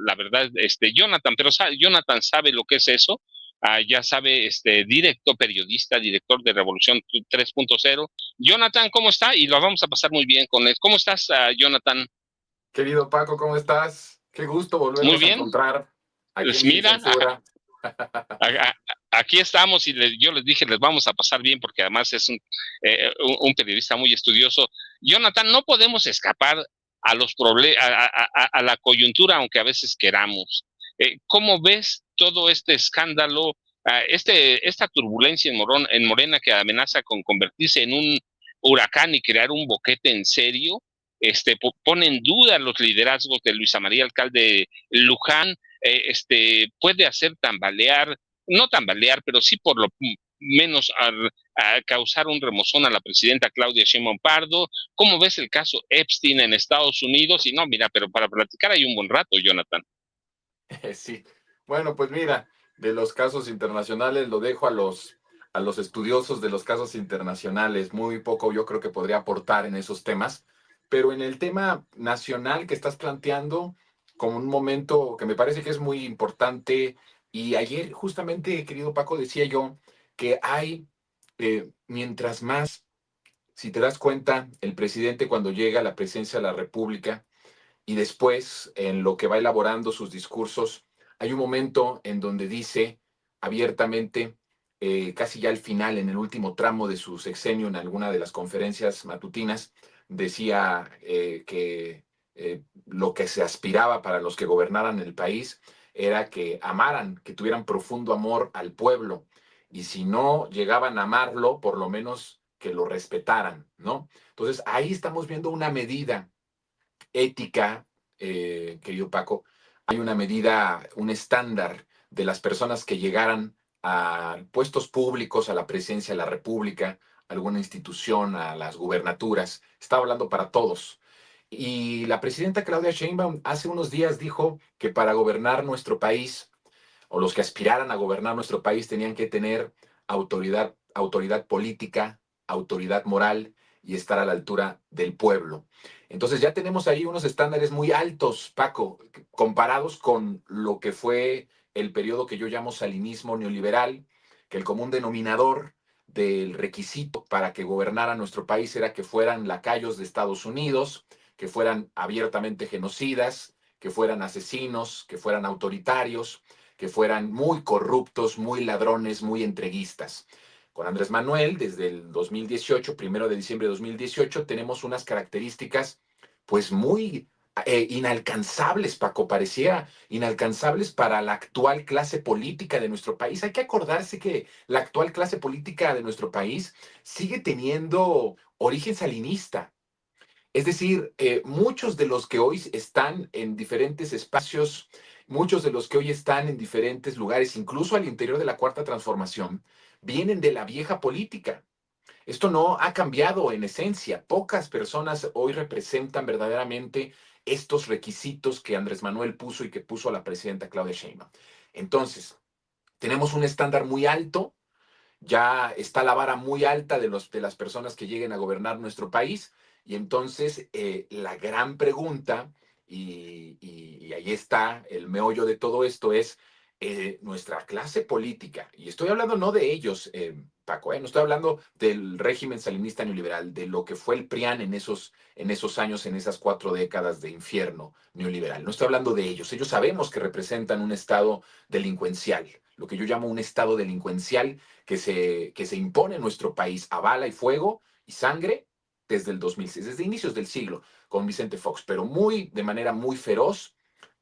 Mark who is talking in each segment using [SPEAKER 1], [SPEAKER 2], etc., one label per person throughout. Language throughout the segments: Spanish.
[SPEAKER 1] la verdad, Jonathan, pero Jonathan sabe lo que es eso. Ya sabe, directo, periodista, director de Revolución 3.0. Jonathan, ¿cómo está? Y lo vamos a pasar muy bien con él. ¿Cómo estás, Jonathan?
[SPEAKER 2] Querido Paco, ¿cómo estás? Qué gusto
[SPEAKER 1] Muy
[SPEAKER 2] volvernos a
[SPEAKER 1] bien.
[SPEAKER 2] encontrar aquí
[SPEAKER 1] Pues
[SPEAKER 2] en Sin
[SPEAKER 1] mira,
[SPEAKER 2] Censura.
[SPEAKER 1] a- a- aquí estamos y yo les dije, les vamos a pasar bien porque además es un periodista muy estudioso. Jonathan, no podemos escapar a los a la coyuntura, aunque a veces queramos. ¿Cómo ves todo este escándalo, esta turbulencia en Morena que amenaza con convertirse en un huracán y crear un boquete en serio? Pone en duda los liderazgos de Luisa María Alcalde Luján, puede hacer tambalear, no tambalear, pero sí por lo menos a causar un remozón a la presidenta Claudia Sheinbaum Pardo. ¿Cómo ves el caso Epstein en Estados Unidos? Y no, mira, pero para platicar hay un buen rato, Jonathan.
[SPEAKER 2] Sí, bueno, pues mira, de los casos internacionales lo dejo a los estudiosos de los casos internacionales. Muy poco yo creo que podría aportar en esos temas, pero en el tema nacional que estás planteando, como un momento que me parece que es muy importante, y ayer justamente, querido Paco, decía yo que hay, mientras más, si te das cuenta, el presidente cuando llega a la presidencia de la República, y después, en lo que va elaborando sus discursos, hay un momento en donde dice abiertamente, casi ya al final, en el último tramo de su sexenio, en alguna de las conferencias matutinas, decía que lo que se aspiraba para los que gobernaran el país era que amaran, que tuvieran profundo amor al pueblo, y si no llegaban a amarlo, por lo menos que lo respetaran, ¿no? Entonces, ahí estamos viendo una medida ética, querido Paco, hay una medida, un estándar de las personas que llegaran a puestos públicos, a la presidencia de la República, a alguna institución, a las gubernaturas. Está hablando para todos. Y la presidenta Claudia Sheinbaum hace unos días dijo que para gobernar nuestro país, o los que aspiraran a gobernar nuestro país, tenían que tener autoridad política, autoridad moral y estar a la altura del pueblo. Entonces ya tenemos ahí unos estándares muy altos, Paco, comparados con lo que fue el periodo que yo llamo salinismo neoliberal, que el común denominador del requisito para que gobernara nuestro país era que fueran lacayos de Estados Unidos, que fueran abiertamente genocidas, que fueran asesinos, que fueran autoritarios, que fueran muy corruptos, muy ladrones, muy entreguistas. Con Andrés Manuel, desde el 2018, 1 de diciembre de 2018, tenemos unas características pues muy inalcanzables, Paco, parecía inalcanzables para la actual clase política de nuestro país. Hay que acordarse que la actual clase política de nuestro país sigue teniendo origen salinista. Es decir, muchos de los que hoy están en diferentes espacios, muchos de los que hoy están en diferentes lugares, incluso al interior de la Cuarta Transformación, vienen de la vieja política. Esto no ha cambiado en esencia. Pocas personas hoy representan verdaderamente estos requisitos que Andrés Manuel puso y que puso a la presidenta Claudia Sheinbaum. Entonces, tenemos un estándar muy alto, ya está la vara muy alta de las personas que lleguen a gobernar nuestro país. Y entonces la gran pregunta, y ahí está el meollo de todo esto, es nuestra clase política. Y estoy hablando no de ellos, Paco, no estoy hablando del régimen salinista neoliberal, de lo que fue el PRIAN en esos años, en esas 4 décadas de infierno neoliberal. No estoy hablando de ellos. Ellos sabemos que representan un estado delincuencial, lo que yo llamo un estado delincuencial que se impone en nuestro país a bala y fuego y sangre desde el 2006, desde inicios del siglo, con Vicente Fox, pero de manera muy feroz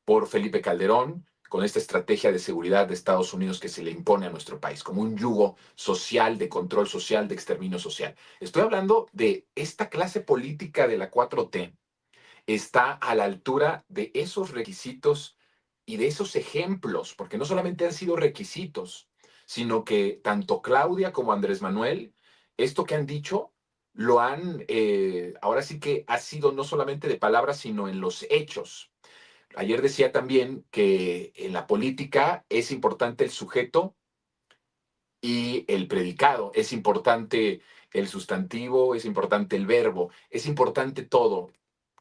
[SPEAKER 2] por Felipe Calderón, con esta estrategia de seguridad de Estados Unidos que se le impone a nuestro país, como un yugo social, de control social, de exterminio social. Estoy hablando de esta clase política de la 4T, está a la altura de esos requisitos y de esos ejemplos, porque no solamente han sido requisitos, sino que tanto Claudia como Andrés Manuel, esto que han dicho, lo han, ahora sí que ha sido no solamente de palabras, sino en los hechos. Ayer decía también que en la política es importante el sujeto y el predicado, es importante el sustantivo, es importante el verbo, es importante todo,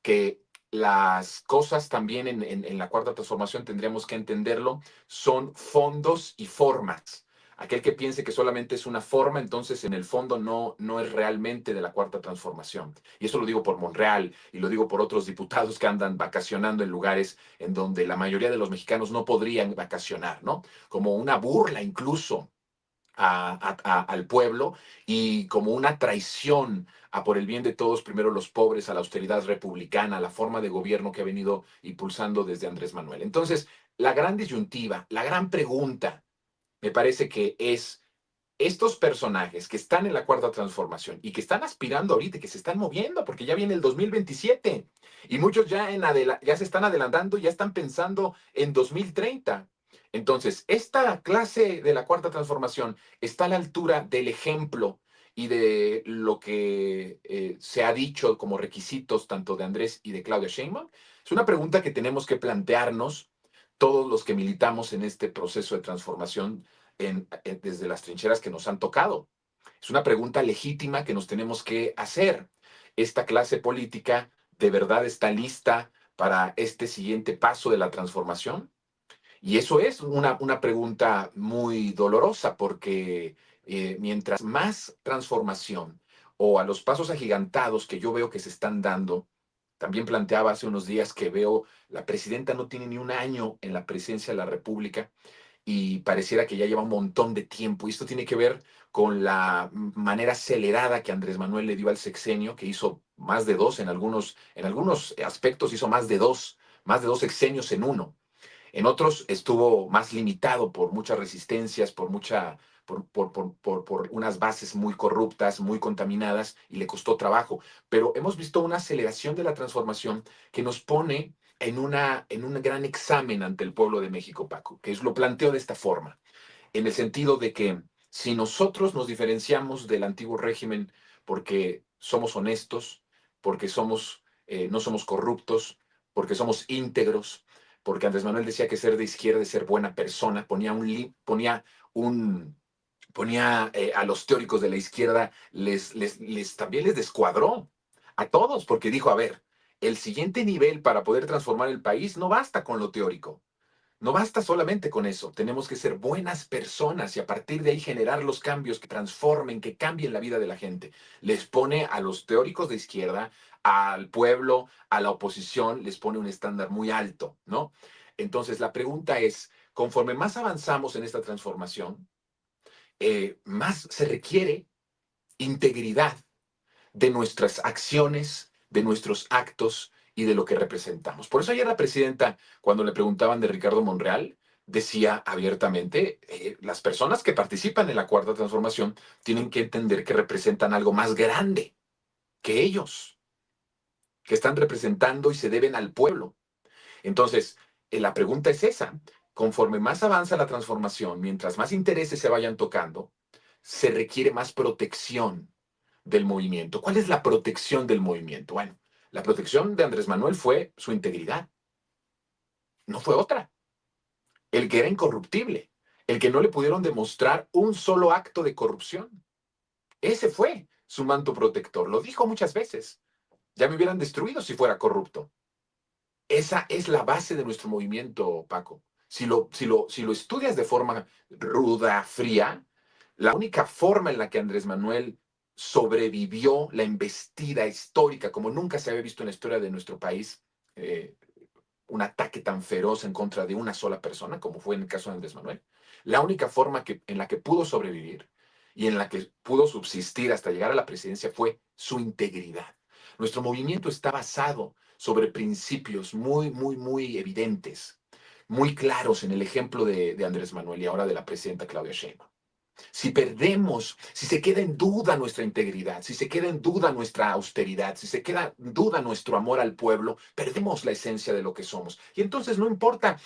[SPEAKER 2] que las cosas también en la cuarta transformación tendríamos que entenderlo, son fondos y formas. Aquel que piense que solamente es una forma, entonces en el fondo no es realmente de la cuarta transformación. Y eso lo digo por Monreal y lo digo por otros diputados que andan vacacionando en lugares en donde la mayoría de los mexicanos no podrían vacacionar, ¿no? Como una burla incluso al pueblo y como una traición a por el bien de todos, primero los pobres, a la austeridad republicana, a la forma de gobierno que ha venido impulsando desde Andrés Manuel. Entonces, la gran disyuntiva, la gran pregunta, me parece que es estos personajes que están en la cuarta transformación y que están aspirando ahorita, que se están moviendo, porque ya viene el 2027 y muchos ya se están adelantando, ya están pensando en 2030. Entonces, esta clase de la cuarta transformación está a la altura del ejemplo y de lo que se ha dicho como requisitos tanto de Andrés y de Claudia Sheinbaum. Es una pregunta que tenemos que plantearnos todos los que militamos en este proceso de transformación desde las trincheras que nos han tocado. Es una pregunta legítima que nos tenemos que hacer. ¿Esta clase política de verdad está lista para este siguiente paso de la transformación? Y eso es una pregunta muy dolorosa porque mientras más transformación o a los pasos agigantados que yo veo que se están dando, también planteaba hace unos días que veo la presidenta no tiene ni un año en la presidencia de la República y pareciera que ya lleva un montón de tiempo. Y esto tiene que ver con la manera acelerada que Andrés Manuel le dio al sexenio, que hizo más de dos, en algunos aspectos hizo más de dos sexenios en uno. En otros estuvo más limitado por muchas resistencias, por unas bases muy corruptas, muy contaminadas, y le costó trabajo. Pero hemos visto una aceleración de la transformación que nos pone en un gran examen ante el pueblo de México, Paco, que es lo planteo de esta forma, en el sentido de que si nosotros nos diferenciamos del antiguo régimen porque somos honestos, porque no somos corruptos, porque somos íntegros, porque Andrés Manuel decía que ser de izquierda es ser buena persona, un, a los teóricos de la izquierda, también les descuadró a todos, porque dijo, a ver, el siguiente nivel para poder transformar el país no basta con lo teórico, no basta solamente con eso, tenemos que ser buenas personas y a partir de ahí generar los cambios que transformen, que cambien la vida de la gente. Les pone a los teóricos de izquierda, al pueblo, a la oposición, les pone un estándar muy alto, ¿no? Entonces la pregunta es, conforme más avanzamos en esta transformación, más se requiere integridad de nuestras acciones, de nuestros actos y de lo que representamos. Por eso ayer la presidenta, cuando le preguntaban de Ricardo Monreal, decía abiertamente, las personas que participan en la cuarta transformación tienen que entender que representan algo más grande que ellos, que están representando y se deben al pueblo. Entonces, la pregunta es esa. Conforme más avanza la transformación, mientras más intereses se vayan tocando, se requiere más protección del movimiento. ¿Cuál es la protección del movimiento? Bueno, la protección de Andrés Manuel fue su integridad, no fue otra. El que era incorruptible, el que no le pudieron demostrar un solo acto de corrupción. Ese fue su manto protector. Lo dijo muchas veces. Ya me hubieran destruido si fuera corrupto. Esa es la base de nuestro movimiento, Paco. Si lo estudias de forma ruda, fría, la única forma en la que Andrés Manuel sobrevivió la embestida histórica, como nunca se había visto en la historia de nuestro país, eh, un ataque tan feroz en contra de una sola persona, como fue en el caso de Andrés Manuel, la única forma en la que pudo sobrevivir y en la que pudo subsistir hasta llegar a la presidencia fue su integridad. Nuestro movimiento está basado sobre principios muy evidentes, muy claros en el ejemplo de Andrés Manuel y ahora de la presidenta Claudia Sheinbaum. Si perdemos, si se queda en duda nuestra integridad, si se queda en duda nuestra austeridad, si se queda en duda nuestro amor al pueblo, perdemos la esencia de lo que somos. Y entonces no importa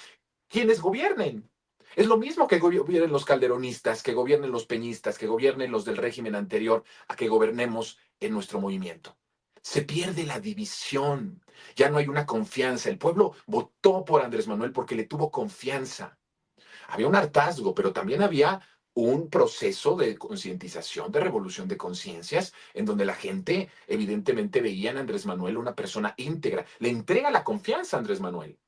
[SPEAKER 2] quiénes gobiernen. Es lo mismo que gobiernen los calderonistas, que gobiernen los peñistas, que gobiernen los del régimen anterior, a que gobernemos en nuestro movimiento. Se pierde la división, ya no hay una confianza. El pueblo votó por Andrés Manuel porque le tuvo confianza. Había un hartazgo, pero también había un proceso de concientización, de revolución de conciencias, en donde la gente evidentemente veía en Andrés Manuel una persona íntegra. Le entrega la confianza a Andrés Manuel.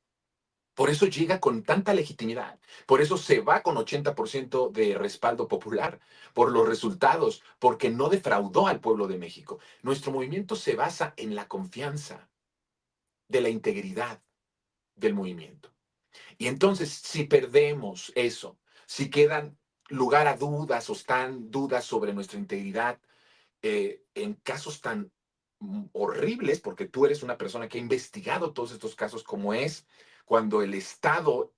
[SPEAKER 2] Por eso llega con tanta legitimidad, por eso se va con 80% de respaldo popular, por los resultados, porque no defraudó al pueblo de México. Nuestro movimiento se basa en la confianza de la integridad del movimiento. Y entonces, si perdemos eso, si quedan lugar a dudas o están dudas sobre nuestra integridad, en casos tan horribles, porque tú eres una persona que ha investigado todos estos casos, como es cuando el Estado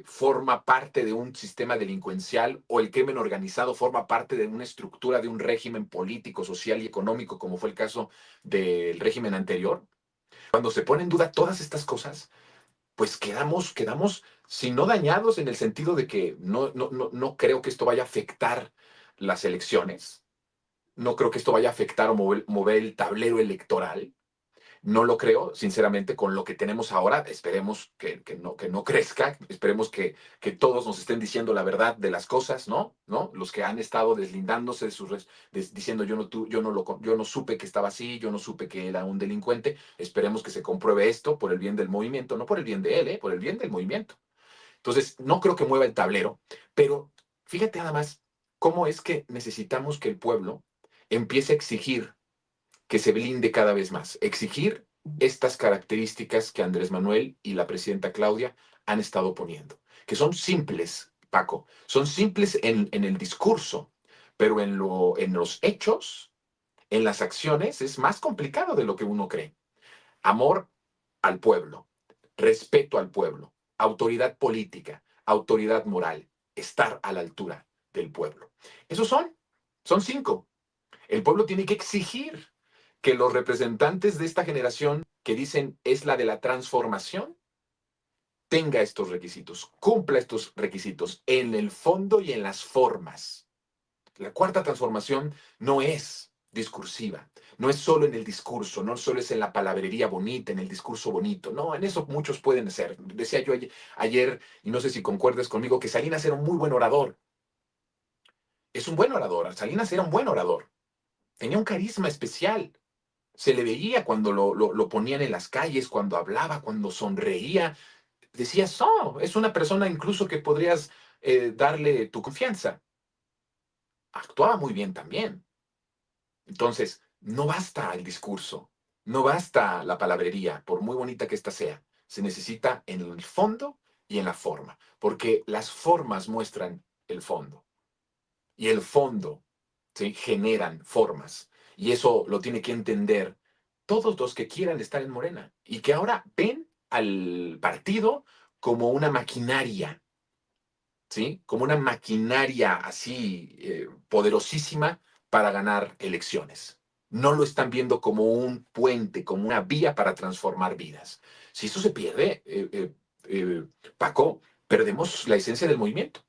[SPEAKER 2] forma parte de un sistema delincuencial o el crimen organizado forma parte de una estructura de un régimen político, social y económico, como fue el caso del régimen anterior. Cuando se ponen en duda todas estas cosas, pues quedamos, si no dañados en el sentido de que no creo que esto vaya a afectar las elecciones, no creo que esto vaya a afectar o mover el tablero electoral. No lo creo, sinceramente, con lo que tenemos ahora. Esperemos que no crezca, esperemos que todos nos estén diciendo la verdad de las cosas, ¿no? ¿No? Los que han estado deslindándose de sus diciendo yo no supe que estaba así, yo no supe que era un delincuente. Esperemos que se compruebe esto por el bien del movimiento, no por el bien de él, por el bien del movimiento. Entonces, no creo que mueva el tablero, pero fíjate nada más cómo es que necesitamos que el pueblo empiece a exigir que se blinde cada vez más, exigir estas características que Andrés Manuel y la presidenta Claudia han estado poniendo, que son simples, Paco, son simples en el discurso, pero en los hechos, en las acciones, es más complicado de lo que uno cree. Amor al pueblo, respeto al pueblo, autoridad política, autoridad moral, estar a la altura del pueblo. Esos son 5. El pueblo tiene que exigir que los representantes de esta generación que dicen es la de la transformación tenga estos requisitos, cumpla estos requisitos en el fondo y en las formas. La cuarta transformación no es discursiva, no es solo en el discurso, no solo es en la palabrería bonita, en el discurso bonito, no, en eso muchos pueden ser. Decía yo ayer, y no sé si concuerdes conmigo, que Salinas era un muy buen orador. Es un buen orador, Salinas era un buen orador, tenía un carisma especial. Se le veía cuando lo ponían en las calles, cuando hablaba, cuando sonreía. Decías, oh, es una persona incluso que podrías darle tu confianza. Actuaba muy bien también. Entonces, no basta el discurso, no basta la palabrería, por muy bonita que ésta sea. Se necesita en el fondo y en la forma, porque las formas muestran el fondo y el fondo, ¿sí?, generan formas. Y eso lo tiene que entender todos los que quieran estar en Morena y que ahora ven al partido como una maquinaria, ¿sí? Como una maquinaria así poderosísima para ganar elecciones. No lo están viendo como un puente, como una vía para transformar vidas. Si eso se pierde, Paco, perdemos la esencia del movimiento.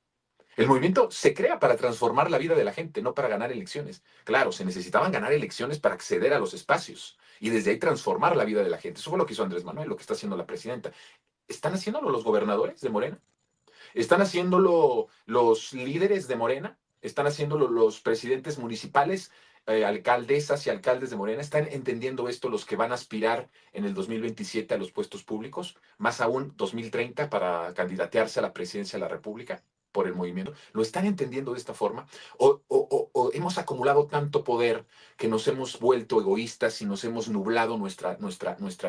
[SPEAKER 2] El movimiento se crea para transformar la vida de la gente, no para ganar elecciones. Claro, se necesitaban ganar elecciones para acceder a los espacios y desde ahí transformar la vida de la gente. Eso fue lo que hizo Andrés Manuel, lo que está haciendo la presidenta. ¿Están haciéndolo los gobernadores de Morena? ¿Están haciéndolo los líderes de Morena? ¿Están haciéndolo los presidentes municipales, alcaldesas y alcaldes de Morena? ¿Están entendiendo esto los que van a aspirar en el 2027 a los puestos públicos? Más aún 2030 para candidatearse a la presidencia de la República por el movimiento. ¿Lo están entendiendo de esta forma? ¿O hemos acumulado tanto poder que nos hemos vuelto egoístas y nos hemos nublado nuestra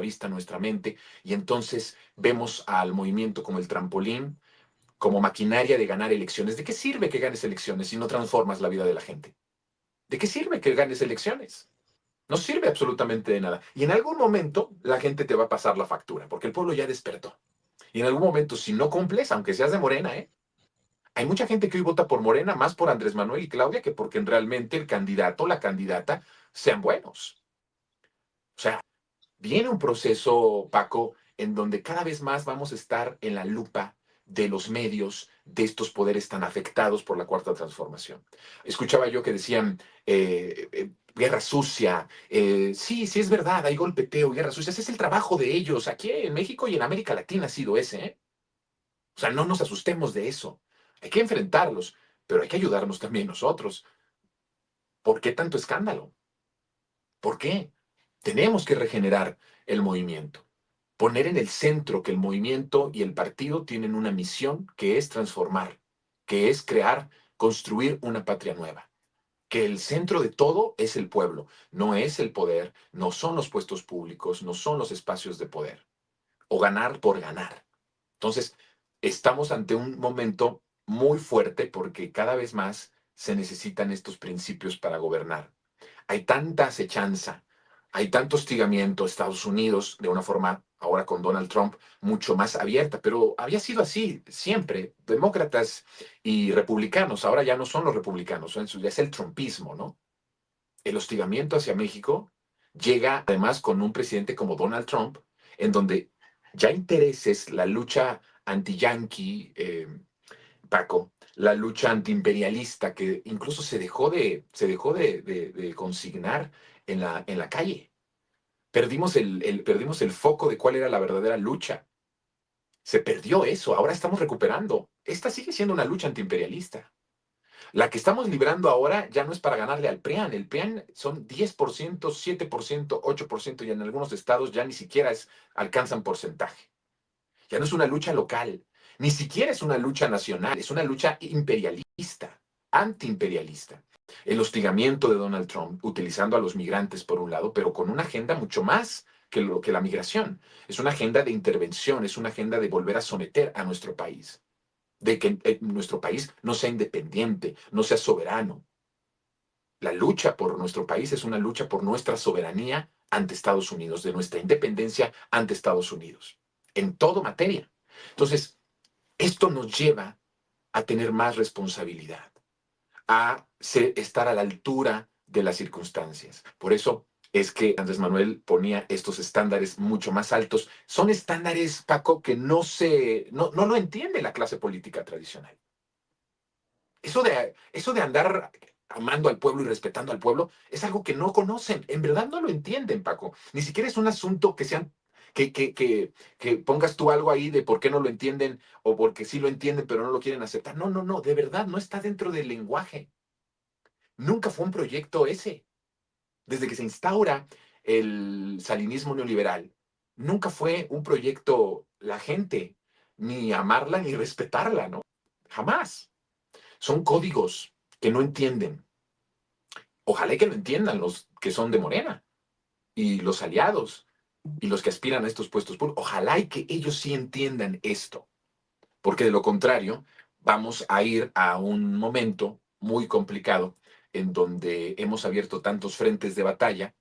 [SPEAKER 2] vista, nuestra mente, y entonces vemos al movimiento como el trampolín, como maquinaria de ganar elecciones? ¿De qué sirve que ganes elecciones si no transformas la vida de la gente? ¿De qué sirve que ganes elecciones? No sirve absolutamente de nada. Y en algún momento la gente te va a pasar la factura, porque el pueblo ya despertó. Y en algún momento, si no cumples, aunque seas de Morena, hay mucha gente que hoy vota por Morena, más por Andrés Manuel y Claudia, que porque realmente el candidato o la candidata sean buenos. O sea, viene un proceso, Paco, en donde cada vez más vamos a estar en la lupa de los medios, de estos poderes tan afectados por la cuarta transformación. Escuchaba yo que decían guerra sucia. Sí, sí es verdad, hay golpeteo, guerra sucia. Ese es el trabajo de ellos. Aquí en México y en América Latina ha sido ese, ¿eh? O sea, no nos asustemos de eso. Hay que enfrentarlos. pero hay que ayudarnos también nosotros. ¿Por qué tanto escándalo? ¿Por qué? Tenemos que regenerar el movimiento, poner en el centro que el movimiento y el partido tienen una misión que es transformar, que es crear, construir una patria nueva, que el centro de todo es el pueblo, no es el poder, no son los puestos públicos, no son los espacios de poder, o ganar por ganar. Entonces, estamos ante un momento muy fuerte porque cada vez más se necesitan estos principios para gobernar. Hay tanta acechanza, hay tanto hostigamiento. Estados Unidos, de una forma, ahora con Donald Trump, mucho más abierta, pero había sido así siempre. Demócratas y republicanos, ahora ya no son los republicanos, ya es el trumpismo, ¿no? El hostigamiento hacia México llega además con un presidente como Donald Trump, en donde ya intereses, la lucha anti-yanqui, Paco, la lucha antiimperialista, que incluso se dejó de consignar en la calle. Perdimos el foco de cuál era la verdadera lucha. Se perdió eso, ahora estamos recuperando. Esta sigue siendo una lucha antiimperialista. La que estamos librando ahora ya no es para ganarle al PRIAN. El PRIAN son 10%, 7%, 8% y en algunos estados ya ni siquiera alcanzan porcentaje. Ya no es una lucha local, ni siquiera es una lucha nacional, es una lucha imperialista, antiimperialista. El hostigamiento de Donald Trump utilizando a los migrantes por un lado, pero con una agenda mucho más que la migración. Es una agenda de intervención, es una agenda de volver a someter a nuestro país, de que nuestro país no sea independiente, no sea soberano. La lucha por nuestro país es una lucha por nuestra soberanía ante Estados Unidos, de nuestra independencia ante Estados Unidos, en toda materia. Entonces, esto nos lleva a tener más responsabilidad, estar a la altura de las circunstancias. Por eso es que Andrés Manuel ponía estos estándares mucho más altos. Son estándares, Paco, que no lo entiende la clase política tradicional. Eso de andar amando al pueblo y respetando al pueblo es algo que no conocen. En verdad no lo entienden, Paco. Ni siquiera es un asunto que pongas tú algo ahí de por qué no lo entienden o porque sí lo entienden pero no lo quieren aceptar. No, no, no, de verdad no está dentro del lenguaje. Nunca fue un proyecto ese. Desde que se instaura el salinismo neoliberal, nunca fue un proyecto la gente ni amarla ni respetarla, ¿no? Jamás. Son códigos que no entienden. Ojalá y que lo entiendan los que son de Morena y los aliados y los que aspiran a estos puestos públicos. Ojalá y que ellos sí entiendan esto, porque de lo contrario vamos a ir a un momento muy complicado en donde hemos abierto tantos frentes de batalla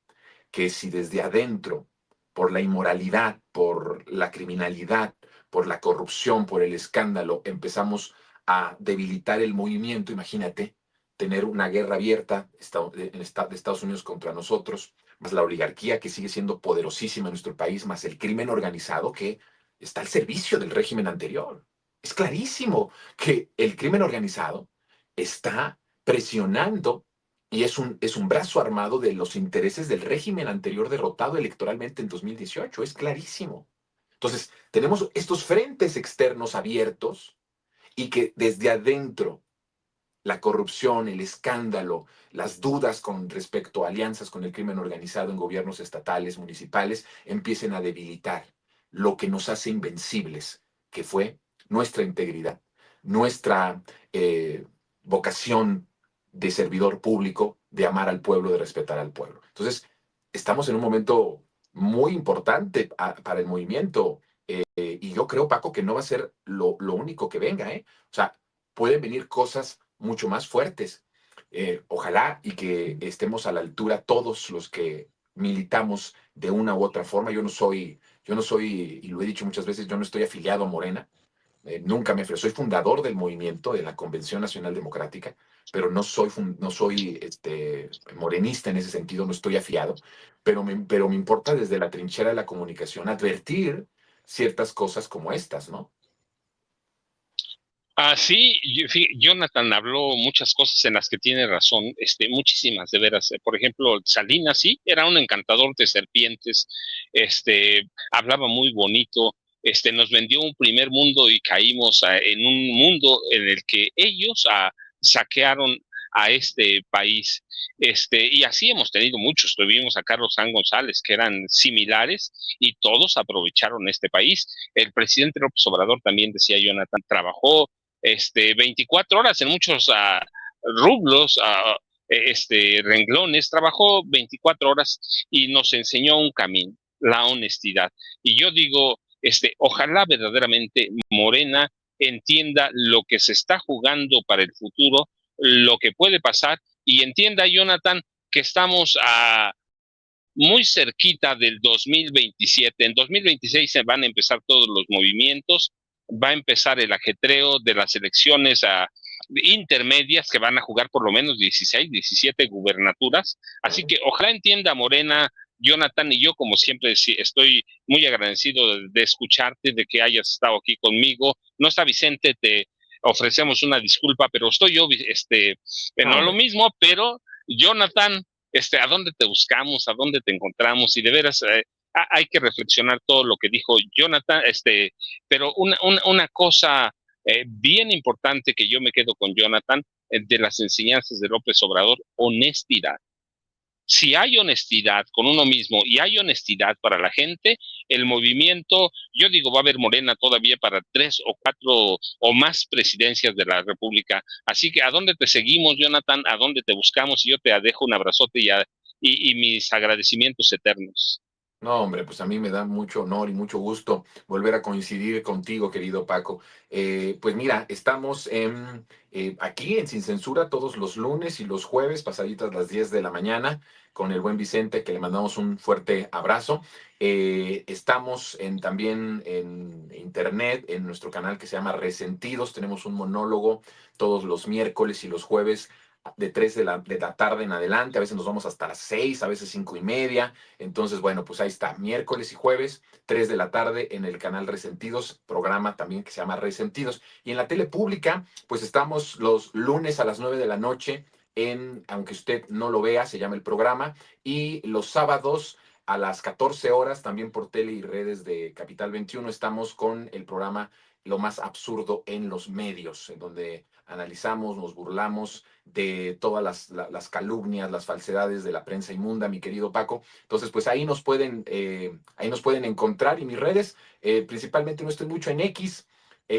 [SPEAKER 2] que si desde adentro, por la inmoralidad, por la criminalidad, por la corrupción, por el escándalo, empezamos a debilitar el movimiento, imagínate, tener una guerra abierta de Estados Unidos contra nosotros, más la oligarquía que sigue siendo poderosísima en nuestro país, más el crimen organizado que está al servicio del régimen anterior. Es clarísimo que el crimen organizado está presionando y es un brazo armado de los intereses del régimen anterior derrotado electoralmente en 2018. Es clarísimo. Entonces, tenemos estos frentes externos abiertos y que desde adentro la corrupción, el escándalo, las dudas con respecto a alianzas con el crimen organizado en gobiernos estatales, municipales, empiecen a debilitar lo que nos hace invencibles, que fue nuestra integridad, nuestra vocación de servidor público, de amar al pueblo, de respetar al pueblo. Entonces, estamos en un momento muy importante para el movimiento y yo creo, Paco, que no va a ser lo único que venga, ¿eh? O sea, pueden venir cosas mucho más fuertes. Ojalá y que estemos a la altura todos los que militamos de una u otra forma. Yo no soy, y lo he dicho muchas veces, yo no estoy afiliado a Morena. Nunca me soy fundador del movimiento de la Convención Nacional Democrática, pero no soy morenista en ese sentido, no estoy afiado, pero me importa desde la trinchera de la comunicación advertir ciertas cosas como estas, ¿no?
[SPEAKER 1] Sí, Jonathan habló muchas cosas en las que tiene razón, muchísimas de veras. Por ejemplo, Salinas sí, era un encantador de serpientes, hablaba muy bonito, nos vendió un primer mundo y caímos en un mundo en el que ellos saquearon a este país. Y así hemos tenido muchos. Tuvimos a Carlos San González, que eran similares, y todos aprovecharon este país. El presidente López Obrador también, decía Jonathan, trabajó 24 horas en muchos rublos, renglones, trabajó 24 horas y nos enseñó un camino, la honestidad. Y yo digo, ojalá verdaderamente Morena entienda lo que se está jugando para el futuro, lo que puede pasar, y entienda, Jonathan, que estamos muy cerquita del 2027. En 2026 se van a empezar todos los movimientos, va a empezar el ajetreo de las elecciones intermedias, que van a jugar por lo menos 16, 17 gubernaturas. Así que ojalá entienda Morena, Jonathan, y yo como siempre estoy muy agradecido de escucharte, de que hayas estado aquí conmigo. No está Vicente, te ofrecemos una disculpa, pero estoy yo, no lo mismo, pero Jonathan, ¿a dónde te buscamos? ¿A dónde te encontramos? Y de veras, hay que reflexionar todo lo que dijo Jonathan, pero una cosa bien importante que yo me quedo con Jonathan, de las enseñanzas de López Obrador: honestidad. Si hay honestidad con uno mismo y hay honestidad para la gente, el movimiento, yo digo, va a haber Morena todavía para 3 o 4 o más presidencias de la República. Así que, ¿a dónde te seguimos, Jonathan? ¿A dónde te buscamos? Y yo te dejo un abrazote y mis agradecimientos eternos.
[SPEAKER 2] No, hombre, pues a mí me da mucho honor y mucho gusto volver a coincidir contigo, querido Paco. Pues mira, estamos aquí en Sin Censura todos los lunes y los jueves, pasaditas las 10 de la mañana, con el buen Vicente, que le mandamos un fuerte abrazo. Estamos también en internet, en nuestro canal que se llama Resentidos. Tenemos un monólogo todos los miércoles y los jueves de 3 de la tarde en adelante. A veces nos vamos hasta las 6, a veces 5:30. Entonces, bueno, pues ahí está, miércoles y jueves, 3 de la tarde en el canal Resentidos, programa también que se llama Resentidos. Y en la tele pública, pues estamos los lunes a las 9 de la noche aunque usted no lo vea, se llama el programa, y los sábados a las 14 horas, también por tele y redes de Capital 21, estamos con el programa Lo Más Absurdo en los Medios, en donde analizamos, nos burlamos de todas las calumnias, las falsedades de la prensa inmunda, mi querido Paco. Entonces, pues ahí nos pueden encontrar, y mis redes, principalmente no estoy mucho en X.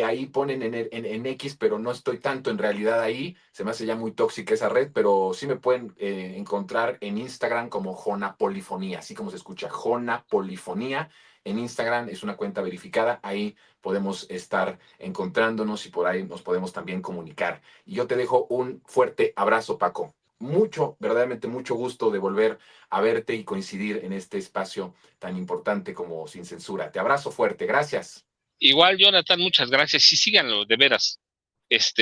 [SPEAKER 2] Ahí ponen en X, pero no estoy tanto en realidad ahí. Se me hace ya muy tóxica esa red, pero sí me pueden encontrar en Instagram como Jona Polifonía, así como se escucha, Jona Polifonía. En Instagram es una cuenta verificada, ahí podemos estar encontrándonos y por ahí nos podemos también comunicar. Y yo te dejo un fuerte abrazo, Paco. Mucho, verdaderamente mucho gusto de volver a verte y coincidir en este espacio tan importante como Sin Censura. Te abrazo fuerte, gracias.
[SPEAKER 1] Igual, Jonathan, muchas gracias y síganlo, de veras.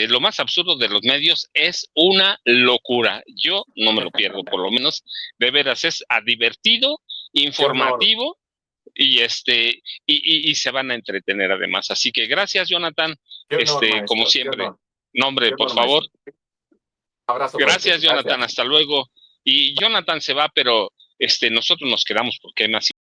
[SPEAKER 1] Lo más absurdo de los medios es una locura. Yo no me lo pierdo, por lo menos, de veras, es divertido,
[SPEAKER 2] Qué honor,
[SPEAKER 1] informativo, y se van a entretener además. Así que gracias, Jonathan.
[SPEAKER 2] qué honor,
[SPEAKER 1] Como
[SPEAKER 2] maestro,
[SPEAKER 1] siempre. Nombre,
[SPEAKER 2] qué
[SPEAKER 1] por
[SPEAKER 2] honor,
[SPEAKER 1] favor.
[SPEAKER 2] maestro. Abrazo fuerte,
[SPEAKER 1] Gracias, Jonathan.
[SPEAKER 2] gracias.
[SPEAKER 1] Hasta luego. Y Jonathan se va, pero nosotros nos quedamos porque hay más